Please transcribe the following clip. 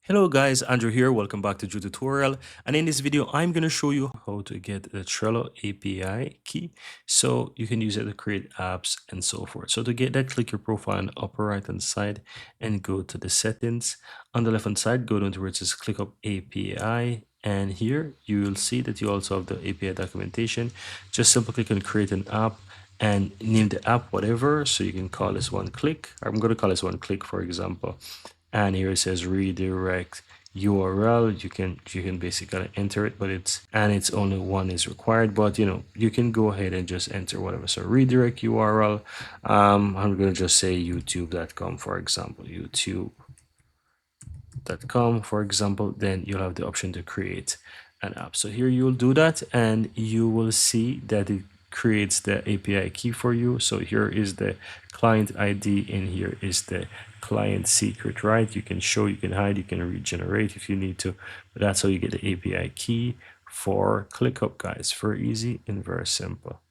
Hello guys, Andrew here. Welcome back to Drew Tutorial. And in this video, I'm going to show you how to get the Trello API key so you can use it to create apps and so forth. So to get that, click your profile on the upper right hand side and go to the settings. On the left hand side, go down to where it says ClickUp API. And here you will see that you also have the API documentation. Just simply click on create an app and name the app whatever. So you can call this one click. I'm going to call this one click, for example. And here it says redirect URL. You can basically enter it, but it's only one is required, but you can go ahead and just enter whatever. So redirect URL, I'm gonna just say youtube.com, for example, youtube.com, for example. Then you'll have the option to create an app. So here you will do that and you will see that it creates the API key for you. So here is the client ID and here is the client secret, right? You can show, you can hide, you can regenerate if you need to, but that's how you get the API key for ClickUp, guys. Very easy and very simple.